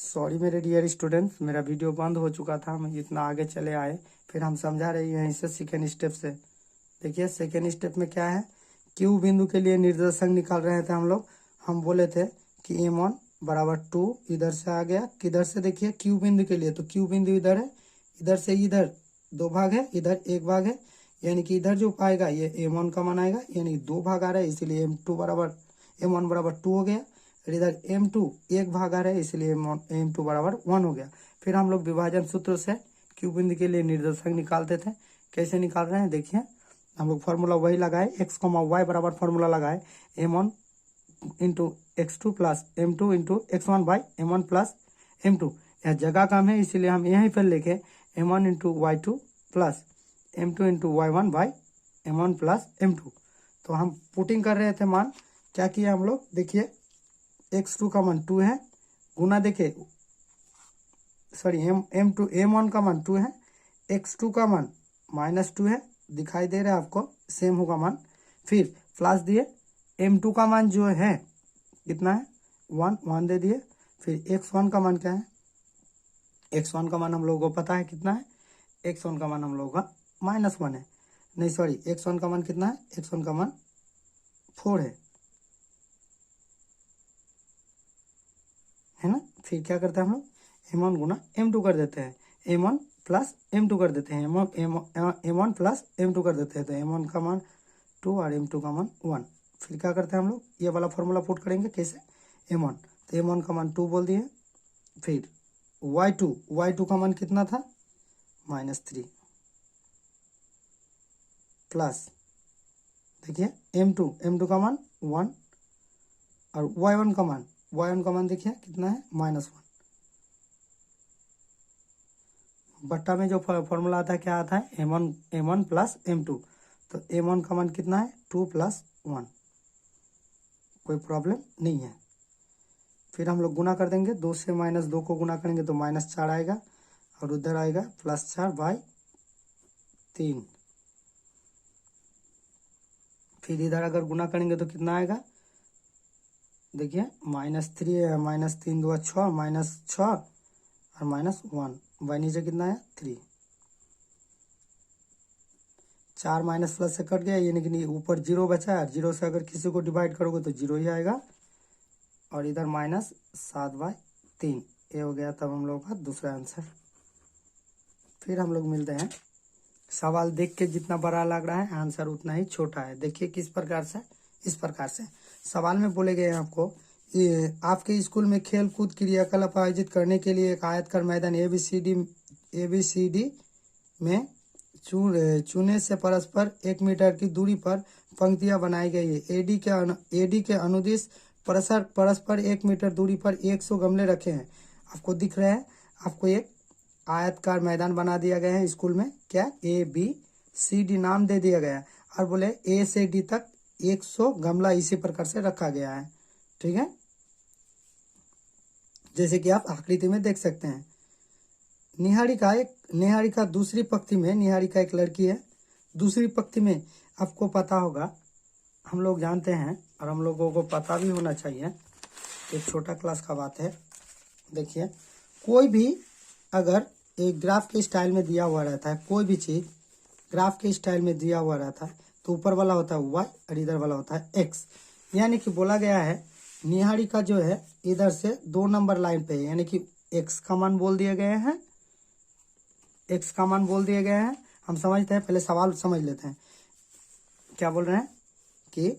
Sorry मेरे dear students, मेरा video बंद हो चुका था। हम इतना आगे चले आए, फिर हम समझा रहे हैं इसे सेकेंड स्टेप से। देखिए सेकेंड स्टेप में क्या है, क्यू बिंदु के लिए निर्देशांक निकाल रहे थे हम लोग। हम बोले थे कि m1 बराबर 2 इधर से आ गया, किधर से देखिए क्यू बिंदु के लिए, तो क्यू बिंदु इधर है, इधर से इधर 2 भाग है, इधर 1 भाग है, यानी कि इधर जो पाएगा ये m1 का मान आएगा, यानी 2 भाग आ रहा है, इसीलिए m1 बराबर 2 हो गया। और इधर m2 1 भाग आ रहा है, इसलिए m2 बराबर 1 हो गया। फिर हम लोग विभाजन सूत्र से क्यू बिंदु के लिए निर्देशांक निकालते थे। कैसे निकाल रहे हैं देखिए, हम लोग फॉर्मूला वही लगाए, x, y बराबर फॉर्मूला लगाए m1 into x2 plus m2 into x1 by m1 plus m2। यह जगह कम है, इसीलिए हम यहीं पर लेके m1 into y2 plus m2 into y1 by m1 plus m2। तो हम पुटिंग कर रहे थे मान, क्या किया हम लोग देखिए, x2 का मान 2 है, गुना देखिए सॉरी m1 का मान 2 है, x2 का मान -2 है, दिखाई दे रहा है आपको, सेम होगा मान। फिर प्लस दिए m2 का मान जो है कितना है 1 दे दिए। फिर x1 का मान क्या है, x1 का मान हम लोगों को पता है कितना है, x1 का मान हम लोगों का -1 है, नहीं सॉरी x1 का मान कितना है, x1 का मान 4 है ना। फिर क्या करते हैं हम लोग, m1 गुना m2 कर देते हैं, m1 प्लस m2 कर देते हैं, m1 प्लस m2 कर देते हैं, तो m1 का मान 2 और m2 का मान 1। फिर क्या करते हैं हम लोग, ये वाला फॉर्मूला पुट करेंगे कैसे, m1, तो m1 का मान 2 बोल दिए। फिर y2 का मान कितना था -3 प्लस देखिए m2 का मान 1 और y1 का मान देखिए कितना है -1। बट्टा में जो फॉर्मूला आता है क्या आता है, m1 प्लस m2, तो m1 का मान कितना है 2 प्लस 1, कोई प्रॉब्लम नहीं है। फिर हम लोग गुना कर देंगे, 2 से -2 को गुना करेंगे तो -4 आएगा, और उधर आएगा +4 बाई 3। फिर इधर अगर गुना करेंगे तो कितना आएगा देखिए, -3 2 6 -6 और -1, बाई नीचे कितना है 3, 4 माइनस प्लस से कट गया, यानी कि ऊपर 0 बचा है, 0 से अगर किसी को डिवाइड करोगे तो 0 ही आएगा, और इधर -7/3, ये हो गया तब हम लोग का दूसरा आंसर। फिर हम लोग मिलते हैं, सवाल देख के जितना बड़ा लग रहा है आंसर उतना ही छोटा है। देखिए किस प्रकार से, इस प्रकार से सवाल में बोले गए हैं आपको, आपके स्कूल में खेल कूद क्रियाकलाप आयोजित करने के लिए एक आयतकार मैदान ABCD में चूने से परस्पर 1 मीटर की दूरी पर पंक्तियां बनाई गई है। एडी के अनुदिश परस्पर 1 मीटर दूरी पर 100 गमले रखे हैं। आपको दिख रहे हैं, आपको एक आयतकार मैदान बना दिया गया है स्कूल में, क्या ABCD नाम दे दिया गया है, और बोले A से D तक 100 गमला इसी प्रकार से रखा गया है। ठीक है, जैसे कि आप आकृति में देख सकते हैं। निहारिका दूसरी पंक्ति में, निहारिका एक लड़की है, दूसरी पंक्ति में आपको पता होगा, हम लोग जानते हैं और हम लोगों को पता भी होना चाहिए, एक छोटा क्लास का बात है। देखिए कोई भी अगर एक ग्राफ के स्टाइल में दिया हुआ रहता है, कोई भी चीज ग्राफ के स्टाइल में दिया हुआ रहता है, तो ऊपर वाला होता है y और इधर वाला होता है x। यानी कि बोला गया है निहारिका जो है इधर से 2 नंबर लाइन पे है, यानी कि x का मान बोल दिए गए हैं, x का मान बोल दिए गए हैं। हम समझते हैं, पहले सवाल समझ लेते हैं क्या बोल रहे हैं, कि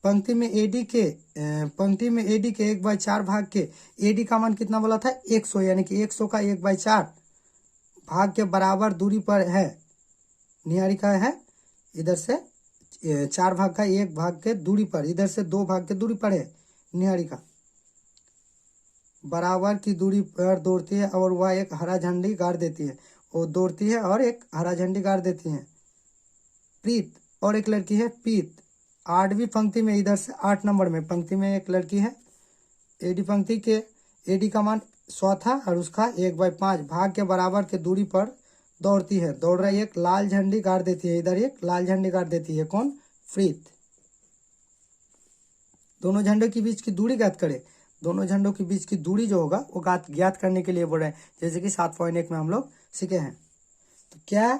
पंक्ति में AD के 1/4 भाग के AD का मान कितना बोला था 100, यानी कि 100 का 1/4 भाग के बराबर दूरी पर है निहारिका है, इधर से 4 भाग का 1 भाग के दूरी पर, इधर से 2 भाग के दूरी पर है निहारिका, बराबर की दूरी पर दौड़ती है और वह एक हरा झंडी गाड़ देती है, वो दौड़ती है और एक हरा झंडी गाड़ देती है। प्रीत और एक लड़की है पीत, 8वीं पंक्ति में, इधर से 8 नंबर में पंक्ति में एक लड़की है, एडी पंक्ति के AD का मान 100 था और उसका 1/5 भाग के बराबर के दूरी पर दौड़ती है, दौड़ रही एक लाल झंडी गाड़ देती है, इधर एक लाल झंडी गाड़ देती है, कौन, प्रीत। दोनों झंडों के बीच की दूरी ज्ञात करें। दोनों झंडों के बीच की दूरी जो होगा वो ज्ञात करने के लिए बोल रहे हैं, जैसे कि 7.1 में हम लोग सीखे हैं। तो क्या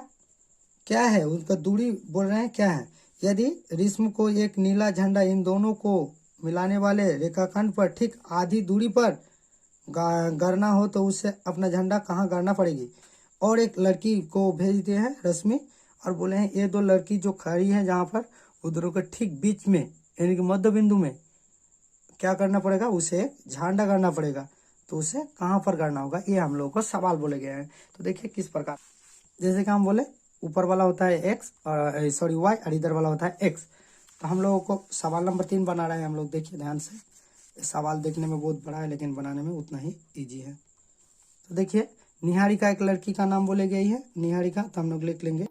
क्या है उनका दूरी बोल रहे हैं क्या है। यदि रिश्म को एक नीला झंडा इन दोनों को मिलाने वाले रेखाखंड पर ठीक आधी दूरी पर गाड़ना हो तो उसे अपना झंडा कहाँ गाड़ना पड़ेगी। और एक लड़की को भेज दिए हैं रश्मि और बोले हैं ये दो लड़की जो खड़ी है जहाँ पर उधरों के ठीक बीच में यानी कि मध्य बिंदु में क्या करना पड़ेगा, उसे एक झंडा गाड़ना पड़ेगा। तो उसे कहाँ पर गाड़ना होगा, ये हम लोगों को सवाल बोले गए हैं। तो देखिए किस प्रकार, जैसे कि हम बोले ऊपर वाला होता है एक्स और सॉरी वाई और इधर वाला होता है एक्स। तो हम लोगों को सवाल नंबर 3 बना रहे हैं हम लोग। देखिए ध्यान से, सवाल देखने में बहुत बड़ा है लेकिन बनाने में उतना ही इजी है। तो देखिए निहारिका एक लड़की का नाम बोले गई है, निहारिका, तो हम लोग लिख लेंगे।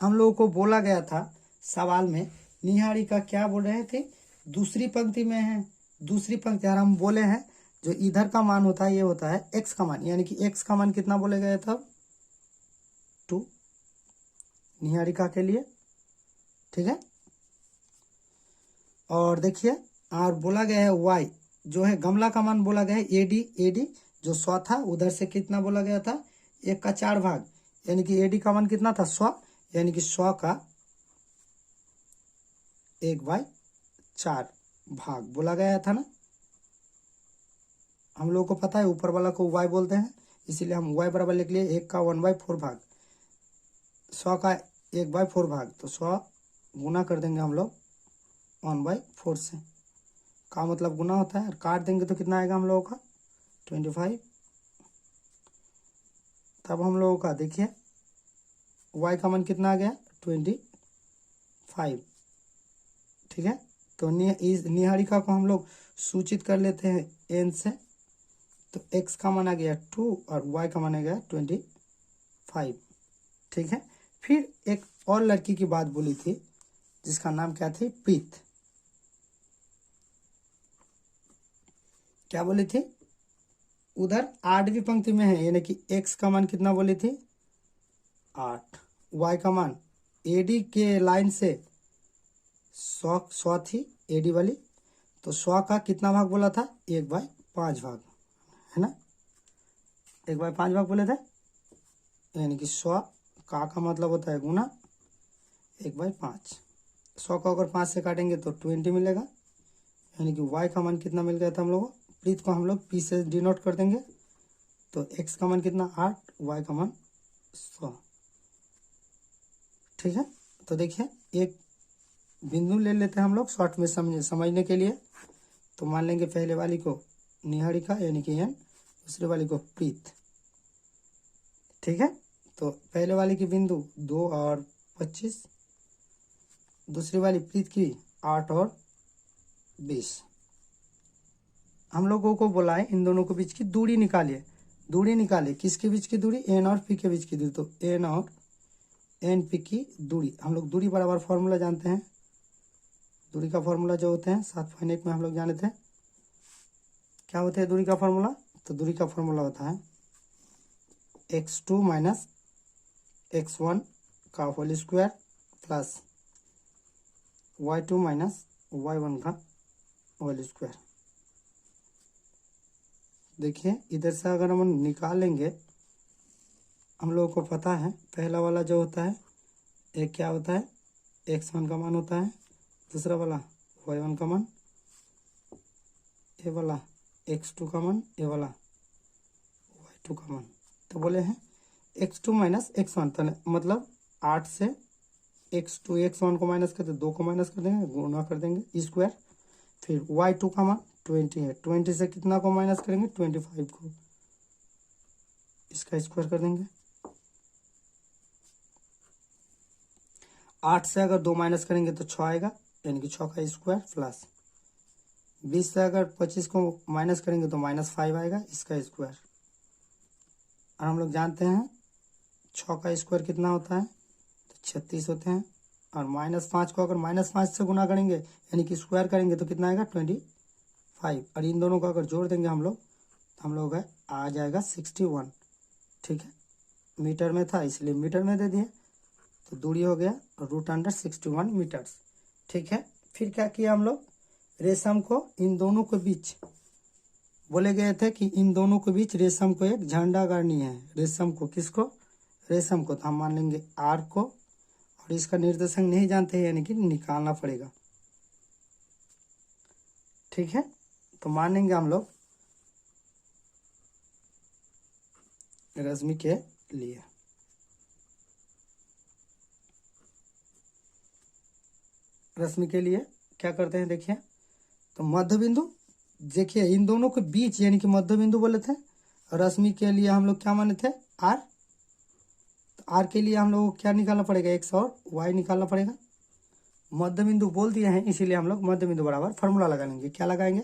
हम लोगों को बोला गया था सवाल में निहारिका क्या बोल रहे थे, दूसरी पंक्ति में है। दूसरी पंक्ति यार हम बोले हैं जो इधर का मान होता है ये होता है एक्स का मान, यानी कि एक्स का मान कितना बोले गए था 2 निहारिका के लिए, ठीक है। और देखिए और बोला गया है वाई जो है गमला का मान बोला गया है एडी जो 100 था उधर से कितना बोला गया था 1 का 4 भाग, यानी कि एडी का मान कितना था 100, यानी कि 100 का 1/4 भाग बोला गया था ना। हम लोगों को पता है ऊपर वाला को y बोलते हैं, इसीलिए हम y बराबर लिख लिए 1 का 1/4 भाग, 100 का 1/4 भाग, तो 100 गुना कर देंगे हम लोग 1/4 से, का मतलब गुना होता है, और काट देंगे तो कितना आएगा हम लोगों का 25। तब हम लोगों का देखिए y का मान कितना आ गया 25, ठीक है। तो इस निहारिका को हम लोग सूचित कर लेते हैं n से, तो x का मान आ गया 2 और y का मान आ गया 25, ठीक है। फिर एक और लड़की की बात बोली थी जिसका नाम क्या थी प्रीत, क्या बोली थी, उधर 8वीं पंक्ति में है, यानी कि x का मान कितना बोली थी 8, y का मान एडी के लाइन से 100 थी एडी वाली, तो 100 का कितना भाग बोला था 1/5 भाग, है ना, 1/5 भाग बोले थे, यानी कि 100 का मतलब होता है गुना 1/5। 100 को अगर 5 से काटेंगे तो 20 मिलेगा, यानी कि y का मान कितना मिल गया था हम लोगों को। प्रीत को हम लोग p से डिनोट कर देंगे, तो x का मान कितना 8, y का मान 100, ठीक है। तो देखिए एक बिंदु ले लेते हैं हम लोग शॉर्ट में समझने के लिए। तो मान लेंगे पहले वाली को निहारिका यानी कि n, दूसरे वाली को प्रीत, ठीक है। तो पहले वाली की बिंदु 2 और 25, दूसरी वाली प्रीत की 8 और 20। हम लोगों को बोला है इन दोनों के बीच की दूरी निकालिए, दूरी निकालिए किसके बीच की दूरी, एन और पी के बीच की दूरी। तो एन और एन पी की दूरी, हम लोग दूरी बराबर फॉर्मूला जानते हैं, दूरी का फॉर्मूला जो होते हैं 7.1 में हम लोग जाने थे, क्या होते हैं दूरी का फॉर्मूला, तो दूरी का फॉर्मूला होता है x2 माइनस x1 का whole square plus y2 minus y1 का होल स्क्वायर। देखिए इधर से अगर हम निकालेंगे, हम लोगों को पता है पहला वाला जो होता है एक क्या होता है x1 का मान होता है, दूसरा वाला y1 का मान, ये वाला x2 का मान, ये वाला y2 का मान। तो बोले हैं x2 माइनस x1, तो मतलब 8 से x2 x1 को माइनस करते 2 को माइनस कर देंगे, गुणा कर देंगे स्क्वायर, फिर y2 का मान 20 है, 20 से कितना को माइनस करेंगे 25 को, इसका स्क्वायर कर देंगे। 8 से अगर 2 माइनस करेंगे तो 6 आएगा, यानी कि 6 का स्क्वायर प्लस 20 से अगर 25 को माइनस करेंगे तो -5 आएगा, इसका स्क्वायर। और हम लोग जानते हैं 6 का स्क्वायर कितना होता है तो 36 होते हैं, और -5 को अगर -5 से गुना करेंगे यानी कि स्क्वायर करेंगे तो कितना आएगा 25, और इन दोनों को अगर जोड़ देंगे हम लोग तो हम लोग आ जाएगा 61, ठीक है। मीटर में था इसलिए मीटर में दे दिए, तो दूरी हो गया √61 मीटर्स। ठीक है। फिर क्या किया हम लोग, रेशम को इन दोनों के बीच बोले गए थे कि इन दोनों के बीच रेशम को एक झंडा गाड़नी है। रेशम को, किसको, रेशम को। तो हम मान लेंगे आर को, और इसका निर्देशांक नहीं जानते हैं यानी कि निकालना पड़ेगा। ठीक है, तो मानेंगे हम लोग रश्मि के लिए। रश्मि के लिए क्या करते हैं, देखिए, तो मध्य बिंदु, देखिए इन दोनों के बीच यानी कि मध्य बिंदु बोले थे। रश्मि के लिए हम लोग क्या माने थे, आर। तो आर के लिए हम लोग क्या निकालना पड़ेगा, एक्स और वाई निकालना पड़ेगा। मध्य बिंदु बोल दिए हैं, इसीलिए हम लोग मध्य बिंदु बराबर फॉर्मूला लगा लेंगे। क्या लगाएंगे,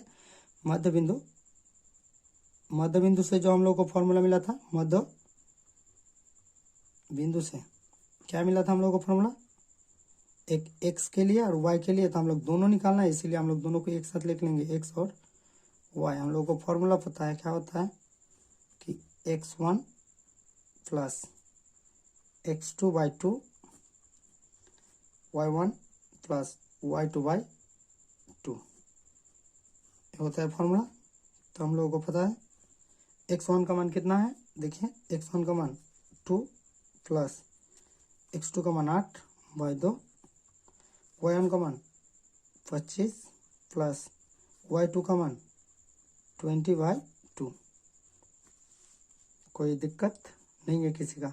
मध्य बिंदु। मध्य बिंदु से जो हम लोग को फॉर्मूला मिला था, मध्य बिंदु से क्या मिला था हम लोग को फॉर्मूला, एक एक्स के लिए और वाई के लिए। तो हम लोग दोनों निकालना है, इसीलिए हम लोग दोनों को एक साथ लिख लेंगे, एक्स और वाई। हम लोग को फॉर्मूला पता है, क्या होता है कि x1 plus x2/2 y1 plus y2/2 होता है फॉर्मूला। तो हम लोगों को पता है x1 का मान कितना है, देखिए x1 का मान 2 प्लस x2 का मान 8/2, y1 का मान 25 प्लस y2 का मान 20/2। कोई दिक्कत नहीं है किसी का।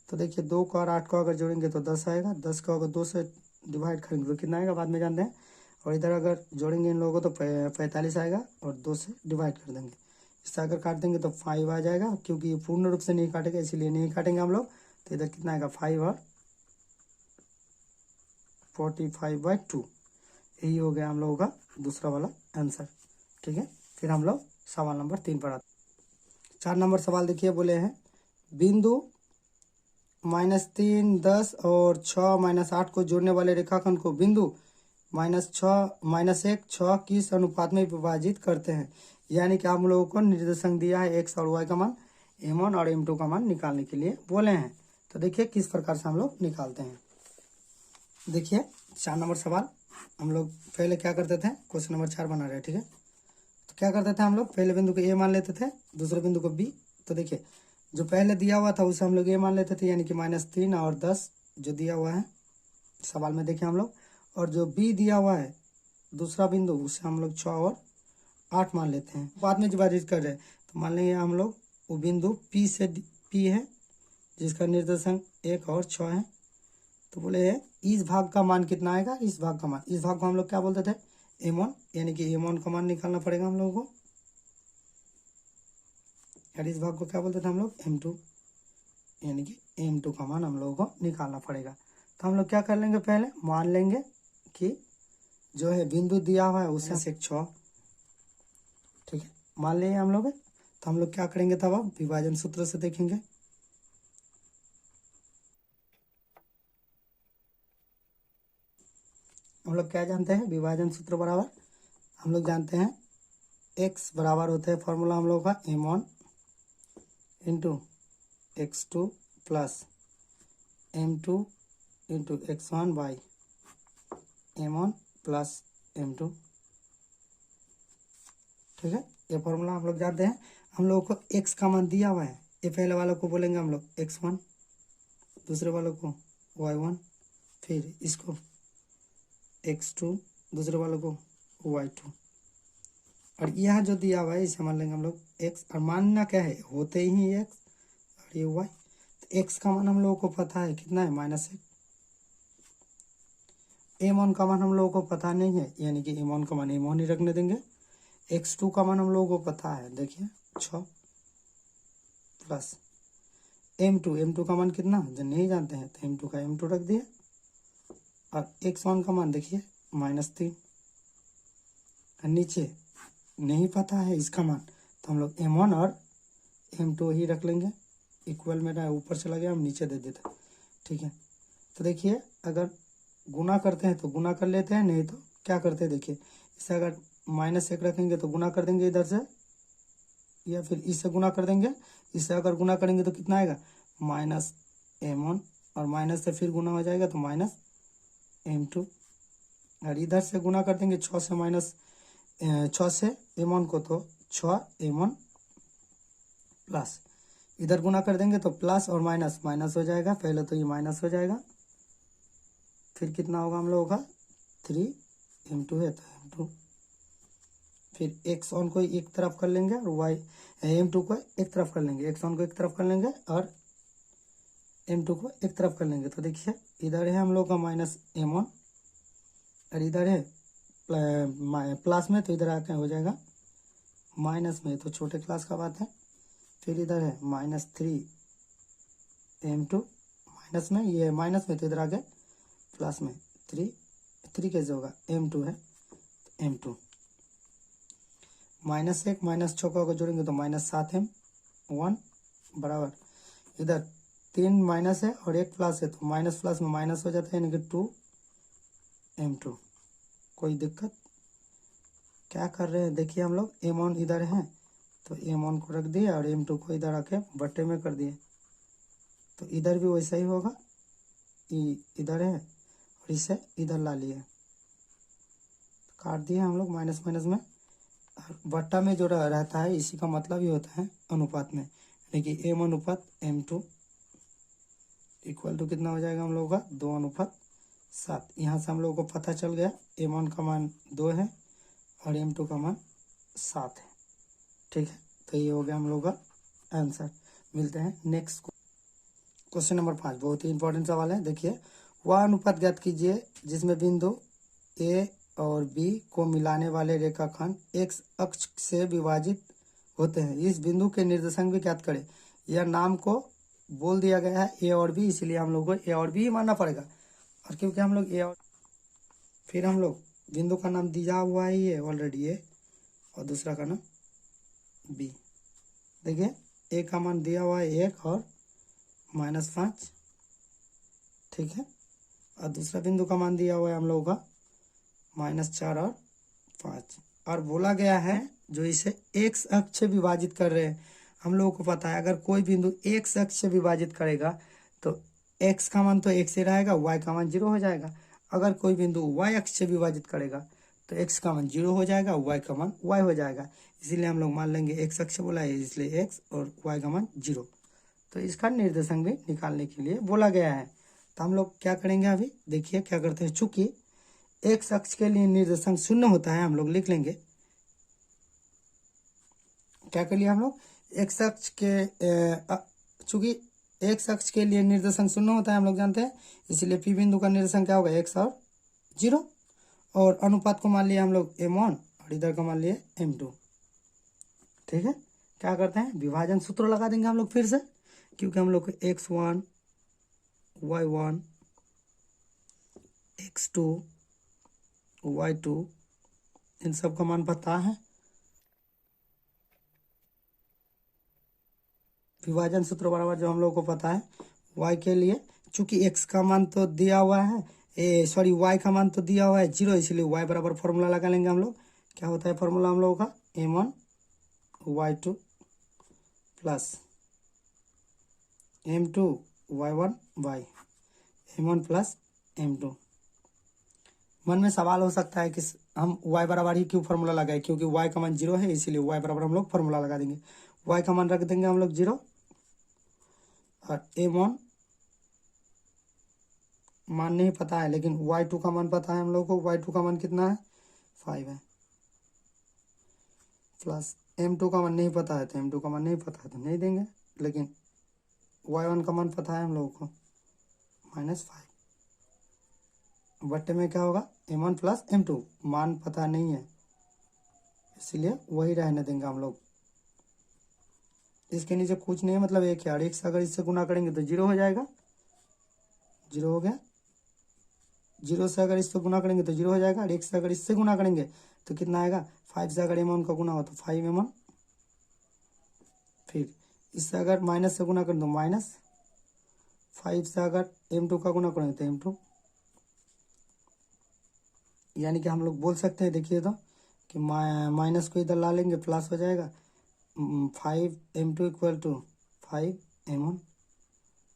तो देखिए 2 को और 8 को अगर जोड़ेंगे तो 10 आएगा। 10 को अगर 2 से डिवाइड करेंगे तो कितना आएगा, बाद में जानते हैं। और इधर अगर जोड़ेंगे इन लोगों को तो 45 आएगा, और 2 से डिवाइड कर देंगे। इससे अगर काट देंगे तो 5 आ जाएगा, क्योंकि पूर्ण रूप से नहीं काटेगा इसीलिए नहीं काटेंगे हम लोग। तो इधर कितना आएगा, 5 और 45/2। यही हो गया हम लोगों का दूसरा वाला आंसर। ठीक है, फिर हम लोग सवाल नंबर 3 पर आते हैं। 4 नंबर सवाल देखिए, बोले हैं बिंदु -3, 10 और 6, -8 को जोड़ने वाले रेखाखंड को बिंदु -1, 6 किस अनुपात में विभाजित करते हैं। यानी कि हम लोगों को निर्देशांक दिया है एक्स और वाई का मान, m1 और m2 का मान निकालने के लिए बोले हैं। तो देखिए किस प्रकार से हम लोग निकालते हैं। देखिए 4 नंबर सवाल हम लोग पहले क्या करते थे, क्वेश्चन नंबर 4 बना रहे हैं। ठीक है, तो क्या करते थे हम लोग, पहले बिंदु को ए मान लेते थे, दूसरे बिंदु को बी। तो देखिए जो पहले दिया हुआ था उसे हम लोग ए मान लेते थे, यानी कि -3 और 10 जो दिया हुआ है सवाल में देखिए हम लोग। और जो बी दिया हुआ है दूसरा बिंदु, उसे हम लोग 6 और 8 मान लेते हैं। बाद में विभाजित कर रहे हैं तो मान लेंगे हम लोग वो बिंदु पी से पी है, जिसका निर्देशांक 1 और 6 है। तो बोले इस भाग का मान कितना आएगा, इस भाग का मान, इस भाग को हम लोग क्या बोलते थे, m1, यानी कि m1 का मान निकालना पड़ेगा हम लोगों को। और इस भाग को क्या बोलते थे हम लोग, m2, यानी कि m2 का मान हम लोगों को निकालना पड़ेगा। तो हम लोग क्या कर लेंगे, पहले मान लेंगे कि जो है बिंदु दिया हुआ है उसे 6, ठीक है, मान लेंगे हम लोग। तो हम लोग क्या करेंगे तब, अब विभाजन सूत्र से देखेंगे। हम लोग क्या जानते हैं, विभाजन सूत्र बराबर हम लोग जानते हैं x बराबर होता है फॉर्मूला हम लोग का m1 into x2 plus m2 into x1 by m1 plus m2। ठीक है, ये फॉर्मूला हम लोग जानते हैं। हम लोगों को x का मान दिया हुआ है, ये पहले वालों को बोलेंगे हम लोग x1, दूसरे वालों को y1, फिर इसको x2, दूसरे वालों को y2, और यह जो दिया हुआ है इसे मान लेंगे हम लोग x। और मानना क्या है, होते ही x और ये y। तो x का मान हम लोगों को पता है कितना है, -1। m1 का मान हम लोगों को पता नहीं है, यानी कि m1 का मान m1 ही रखने देंगे। x2 का मान हम लोगों को पता है, देखिए 6 प्लस m2 का मान कितना जो नहीं जानते हैं, तो m2 का m2 रख दिए। और x1 का मान देखिए -3, और नीचे नहीं पता है इसका मान, तो हम लोग m1 और m2 ही रख लेंगे। इक्वल में ना ऊपर चला गया, हम नीचे दे देते। ठीक है, तो देखिए अगर गुना करते हैं तो गुना कर लेते हैं, नहीं तो क्या करते हैं, देखिए इसे अगर -1 रखेंगे तो गुना कर देंगे इधर से, या फिर इससे गुना कर देंगे। इससे अगर गुना करेंगे तो कितना आएगा, -m1, और माइनस से फिर गुना हो जाएगा तो -m2। और इधर से गुना कर देंगे 6 से माइनस 6 से m1 को, तो 6m1 प्लस, इधर गुना कर देंगे तो प्लस और माइनस माइनस हो जाएगा, पहले तो ये माइनस हो जाएगा, फिर कितना होगा हम लोगों का 3m2 है तो m2, फिर x1 को एक तरफ कर लेंगे और y m2 को एक तरफ कर लेंगे, x1 को एक तरफ कर लेंगे और m2 को एक तरफ कर लेंगे। तो देखिए इधर है हम लोग का माइनस m1 और इधर है प्लस में, तो इधर आके हो जाएगा माइनस में, तो छोटे क्लास का बात है। फिर इधर है माइनस 3m2 माइनस में, ये माइनस में तो इधर आगे प्लस में 3 कैसे होगा, m2 है m2 माइनस 1 माइनस 6 को जोड़ेंगे तो माइनस 7m1 बराबर, इधर 3 माइनस है और 1 प्लस है तो माइनस प्लस में माइनस हो जाता है, यानी कि 2m2। कोई दिक्कत? क्या कर रहे हैं देखिए, हम लोग m1 इधर है तो m1 को रख दिए और m2 को इधर आके बट्टे में कर दिए, तो इधर भी वैसा ही होगा, इधर है और इसे इधर ला लिए, काट दिए हम लोग माइनस माइनस में, और बट्टा में जो रहता है इसी का मतलब ही होता है अनुपात में, यानी कि m अनुपात m2 इक्वल टू कितना हो जाएगा हम लोगों का 2:7। यहाँ से हम लोगों को पता चल गया m1 का मान 2 है और m2 का मान 7 है। ठीक है, तो ये हो गया हम लोगों का आंसर। मिलते हैं नेक्स्ट क्वेश्चन नंबर 5, बहुत ही इंपॉर्टेंट सवाल है। देखिए, वह अनुपात ज्ञात कीजिए जिसमें बिंदु ए और बी को मिलाने वाले रेखाखंड x अक्ष से विभाजित होते हैं, इस बिंदु के निर्देशांक भी ज्ञात करें। यह नाम को बोल दिया गया है ए और बी, इसलिए हम लोग को ए और बी ही मानना पड़ेगा, और क्योंकि हम लोग ए और फिर हम लोग बिंदु का नाम दिया हुआ है ये ऑलरेडी ए, और दूसरा का नाम बी। देखिए ए का मान दिया हुआ है 1 और -5, ठीक है, और दूसरा बिंदु का मान दिया हुआ है हम लोगों का -4 और 5, और बोला गया है जो इसे x अक्ष से विभाजित कर रहे हैं। हम लोगों को पता है अगर कोई बिंदु x अक्ष से विभाजित करेगा तो x का मान तो x ही रहेगा, y का मान 0 हो जाएगा। अगर कोई बिंदु y अक्ष से विभाजित करेगा तो x का मान 0 हो जाएगा, y का मान y हो जाएगा, इसीलिए हम लोग मान लेंगे x अक्ष बोला है इसलिए x और y का मान 0। तो इसका निर्देशांक भी निकालने के लिए बोला गया है। तो हम लोग क्या करेंगे, अभी देखिए क्या करते हैं, चूंकि x अक्ष के लिए निर्देशांक 0 होता है, हम लोग लिख लेंगे क्या कर लिया हम लोग, x अक्ष के चूंकि x अक्ष के लिए निर्देशांक 0 होता है हम लोग जानते हैं, इसलिए p बिंदु का निर्देशांक क्या होगा x और 0, और अनुपात को मान लिया हम लोग m1 और इधर का मान लिए m2। ठीक है, क्या करते हैं, विभाजन सूत्र लगा देंगे हम लोग फिर से, क्योंकि हम लोग को x1 y1 x2 y2 इन सब का मान पता है। विभाजन सूत्र बराबर जो हम लोग को पता है y के लिए, चूंकि x का मान तो दिया हुआ है, y का मान तो दिया हुआ है 0, इसलिए y बराबर फॉर्मूला लगा लेंगे हम लोग। क्या होता है फॉर्मूला हम लोगों का, m1 y2 plus m2 y1 y, m1 plus m2। मन में सवाल हो सकता है कि हम y बराबर ही क्यों फॉर्मूला लगाए, क्योंकि y का मान 0 है, इसीलिए y बराबर हम लोग फॉर्मूला लगा देंगे। y का मान रख देंगे हम लोग 0 और m1 मान नहीं पता है, लेकिन y2 का मान पता है हम लोग को, y2 का मान कितना है 5 है, प्लस m2 का मान नहीं पता है, तो m2 का मान नहीं पता है तो नहीं देंगे, लेकिन y1 का मान पता है हम लोगों को -5, बट्टे में क्या होगा m1 प्लस m2, मान पता नहीं है इसलिए वही रहने देंगे हम लोग। इसके नीचे कुछ नहीं है, मतलब एक है, और एक से अगर इससे गुना करेंगे तो 0 हो जाएगा, 0 हो गया, 0 से अगर इससे गुना करेंगे तो 0 हो जाएगा, और एक से अगर इससे गुना करेंगे तो कितना आएगा, 5 से अगर m1 का गुना हो तो 5m1, फिर इससे अगर माइनस से गुना करें तो माइनस, 5 से अगर m2 का गुना करेंगे तो m2, यानी कि हम लोग बोल सकते हैं देखिए तो कि माइनस को इधर ला लेंगे प्लस हो जाएगा, 5m2 इक्वल टू 5m1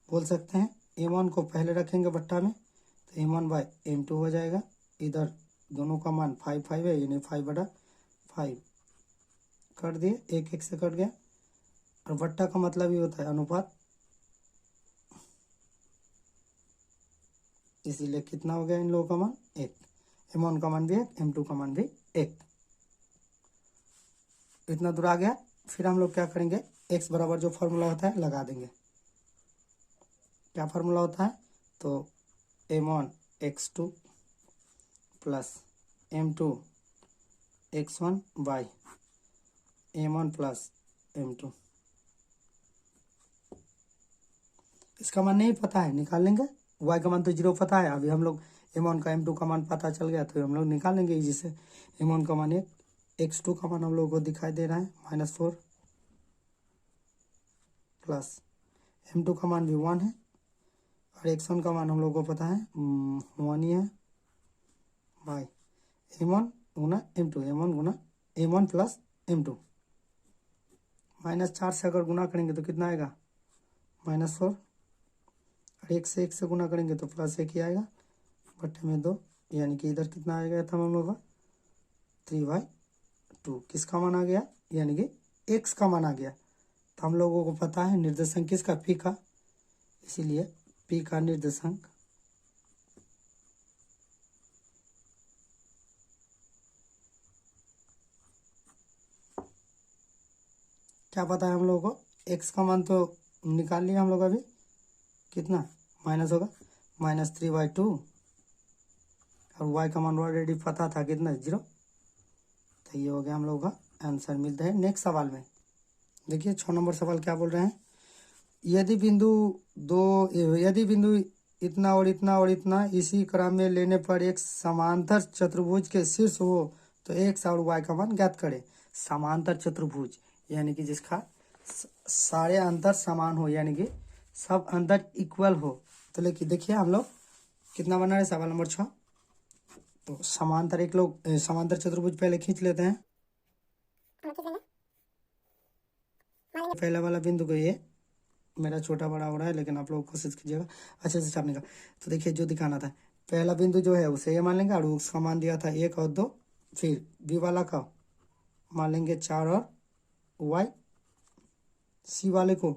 बोल सकते हैं। m1 को पहले रखेंगे बट्टा में तो m1 बाय m2 हो जाएगा, इधर दोनों का मान 5 है, यानी 5/5 कर दिए, एक एक से कट गया। और बट्टा का मतलब ये होता है अनुपात, इसीलिए कितना हो गया इन लोगों का मान 1। m1 का मान भी 1, m2 का मान भी 1। इतना दूर आ गया। फिर हम लोग क्या करेंगे, x बराबर जो फॉर्मूला होता है लगा देंगे। क्या फार्मूला होता है, तो m1 x2 plus m2 x1 by m1 plus m2। इसका मान नहीं पता है, निकाल लेंगे। y का मान तो 0 पता है, अभी हम लोग m1 का m2 का मान पता चल गया तो हम लोग निकाल लेंगे इजी से। m1 का मान 1, x2 का मान हम लोगों को दिखाई दे रहा है -4 प्लस m2 का मान भी 1 है, और x1 का मान हम लोगों को पता है 1 ही है, by m1 Guna m2, m1 Guna m1 plus m2। -4 से अगर गुना करेंगे तो कितना आएगा, -4, और 1 से 1 से गुना करेंगे तो +1 ही आएगा, बट्टे में 2, यानी कि इधर कितना आ गया था हम लोग का 3/2। किसका मान आ गया, यानी कि x का मान आ गया। तो हम लोगों को पता है निर्देशांक किसका, p का, इसीलिए p का निर्देशांक क्या पता है हम लोगों को, x का मान तो निकाल लिया हम लोग अभी, कितना माइनस होगा -3/2, और y का मान ऑलरेडी पता था कितना 0। तो ये हो गया हम लोग का आंसर। मिलता है नेक्स्ट सवाल में। देखिए 6 नंबर सवाल क्या बोल रहे हैं, यदि बिंदु इतना और इतना और इतना इसी क्रम में लेने पर एक समांतर चतुर्भुज के शीर्ष हो तो x और y का मान ज्ञात करें। समांतर चतुर्भुज यानी कि जिसका सारे अंतर समान हो, यानी कि सब अंतर इक्वल हो। तो लेकिन देखिए हम लोग कितना बना रहे, सवाल नंबर 6। तो समांतर चतुर्भुज पहले खींच लेते हैं। पहला वाला बिंदु को, ये मेरा छोटा बड़ा हो रहा है लेकिन आप लोग कोशिश कीजिएगा अच्छे से छापने का। तो देखिए जो दिखाना था, पहला बिंदु जो है उसे ये मान लेंगे, और उसका मान दिया था 1 और 2। फिर बी वाला का मान लेंगे 4 और y, सी वाले को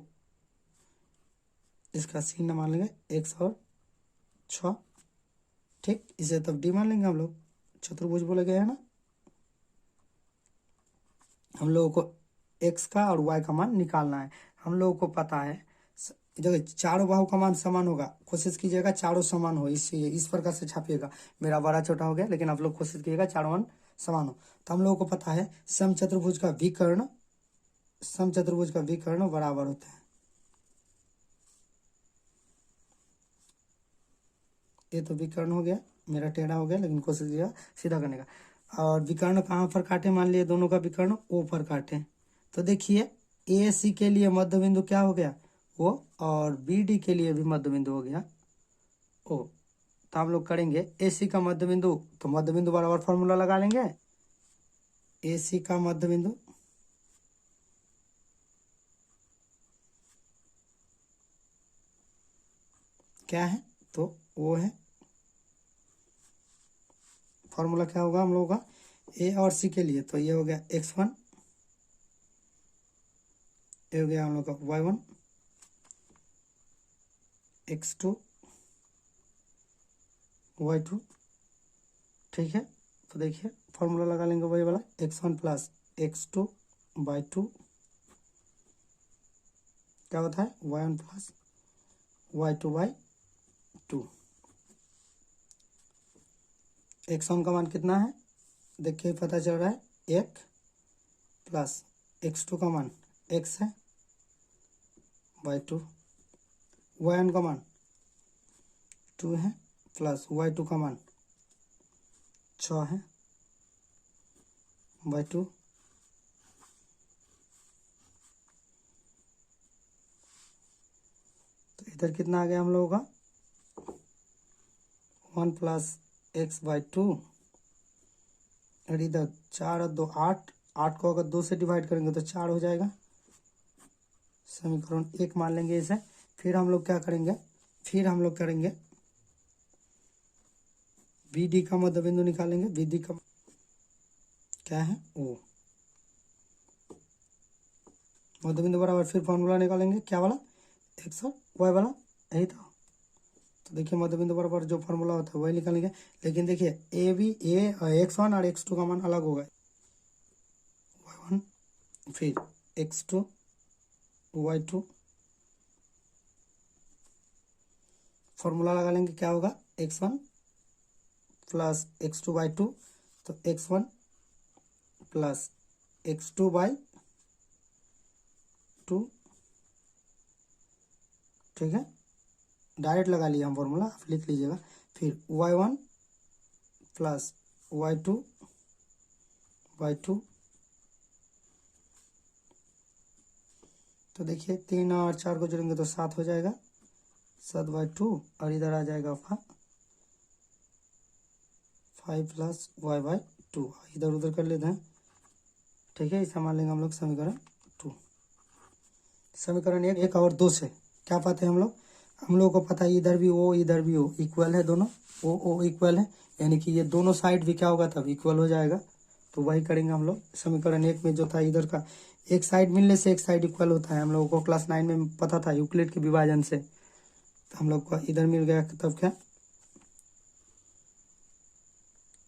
इसका सी न मान लेंगे x और 6। ठीक, इसे तब डी मान लेंगे हम लोग, चतुर्भुज बोले गए हैं ना। हम लोगों को x का और y का मान निकालना है। हम लोगों को पता है जब चारों बाहु का मान समान होगा, कोशिश कीजिएगा चारों समान हो, इस प्रकार से छापिएगा। मेरा बड़ा छोटा हो गया, लेकिन आप लोग कोशिश कीजिएगा चारों मान समान हो। तो हम लोगों को पता है समचतुर्भुज का विकर्ण बराबर होता है। ये तो विकर्ण हो गया, मेरा टेढ़ा हो गया, लेकिन कोशिश कीजिएगा सीधा करने का। और विकर्ण कहाँ पर काटे, मान लिए दोनों का विकर्ण ओ पर काटे। तो देखिए ए सी के लिए मध्य बिंदु क्या हो गया ओ, और बी डी के लिए भी मध्य बिंदु हो गया ओ। तो हम लोग करेंगे ए सी का मध्य बिंदु, तो मध्य बिंदु बराबर फॉर्मूला लगा लेंगे। ए सी का मध्य बिंदु क्या है, तो वो है, फॉर्मूला क्या होगा हम लोगों का ए और सी के लिए, तो ये हो गया x1, ये हो गया हम लोग का y1, x2, y2। ठीक है, तो देखिए फॉर्मूला लगा लेंगे वही वाला, x1 प्लस x2/2 क्या होता है y1 प्लस y2/2। x1 का मान कितना है, देखिए पता चल रहा है 1 प्लस x2 का मान x है y2, y1 का मान 2 है प्लस y2 का मान 6 है y2। तो इधर कितना आ गया हम लोगों का 1 प्लस x/2, और इधर 4 और 2 8, 8 को अगर 2 से डिवाइड करेंगे तो 4 हो जाएगा। समीकरण 1 मान लेंगे इसे। फिर हम लोग क्या करेंगे, बी डी का मध्य बिंदु निकालेंगे। बी डी का क्या है, ओ। मध्य बिंदु बराबर फिर फॉर्मूला निकालेंगे, क्या वाला, एक्स और वाई वाला, यही था। तो देखिए मध्य बिंदु बराबर जो फॉर्मूला होता है वही निकालेंगे। लेकिन देखिए ए बी, ए x1 और x2 का मान अलग होगा। y1 फिर x2 y2, फॉर्मूला लगा लेंगे, क्या होगा, x1 प्लस x2 बाई 2, तो x1 प्लस x2 बाई 2, ठीक है, डायरेक्ट लगा लिया हम फॉर्मूला, आप लिख लीजिएगा। फिर y1 प्लस y2 बाई 2, तो देखिए 3 और 4 को जोड़ेंगे तो 7 हो जाएगा, 7 बाई 2, और इधर आ जाएगा 5 प्लस y बाई 2, इधर उधर कर लेते हैं, ठीक है। इसे मान लेंगे हम लोग समीकरण 2। समीकरण 1 और 2 से क्या पाते हैं हम लोग को पता है इधर भी ओ इधर भी ओ इक्वल है, दोनों ओ इक्वल है, यानी कि ये दोनों साइड भी क्या होगा, तब इक्वल हो जाएगा। तो वही करेंगे हम लोग। समीकरण 1 में जो था इधर का एक साइड मिलने से एक साइड इक्वल होता है, हम लोगों को क्लास 9 में पता था यूक्लिड के विभाजन से। तो हम लोग को इधर मिल गया, तब क्या,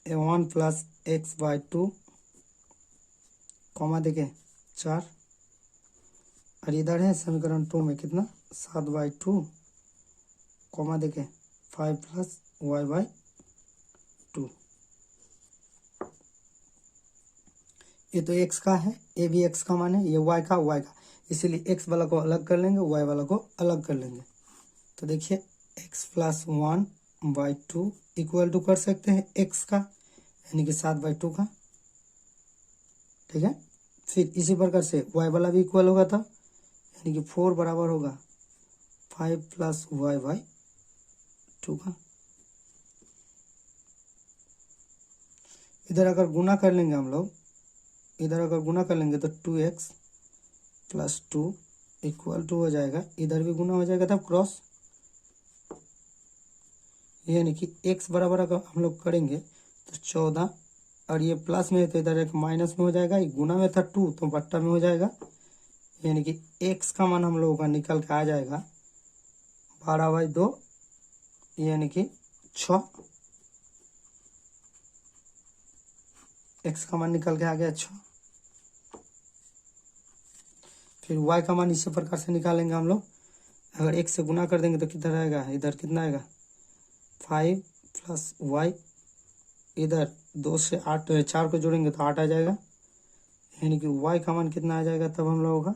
a1 plus x by 2 comma देके 4, और इधर है समीकरण 2 में कितना, 7 बाई 2 कॉमा देके 5 प्लस वाई बाई 2। ये तो x का है, ए भी x का मान है, ये y का, इसीलिए x वाला को अलग कर लेंगे, y वाला को अलग कर लेंगे। तो देखिए x plus 1 by 2 equal to कर सकते हैं x का, यानी कि 7 बाई 2 का, ठीक है। फिर इसी प्रकार से y वाला भी इक्वल होगा, तब यानी कि 4 बराबर होगा 5 प्लस वाई बाई 2 का। इधर अगर गुना कर लेंगे हम लोग, इधर अगर गुना कर लेंगे तो 2x प्लस 2 इक्वल टू हो जाएगा, इधर भी गुना हो जाएगा तब क्रॉस, यानी कि x बराबर अगर हम लोग करेंगे तो 14, और ये प्लस में है तो इधर एक माइनस में हो जाएगा, ये गुना में था 2 तो बट्टा में हो जाएगा, यानी कि x का मान हम लोगों का निकल के आ जाएगा 12 बाई 2, यानी कि 6, x का मान निकल के आ गया 6। फिर y का मान इसी प्रकार से निकालेंगे हम लोग, अगर x से गुना कर देंगे तो किधर आएगा, इधर कितना आएगा 5 प्लस वाई, इधर 2 से 8 4 को जोड़ेंगे तो 8 आ जाएगा, यानी कि y का मान कितना आ जाएगा तब हम लोगों का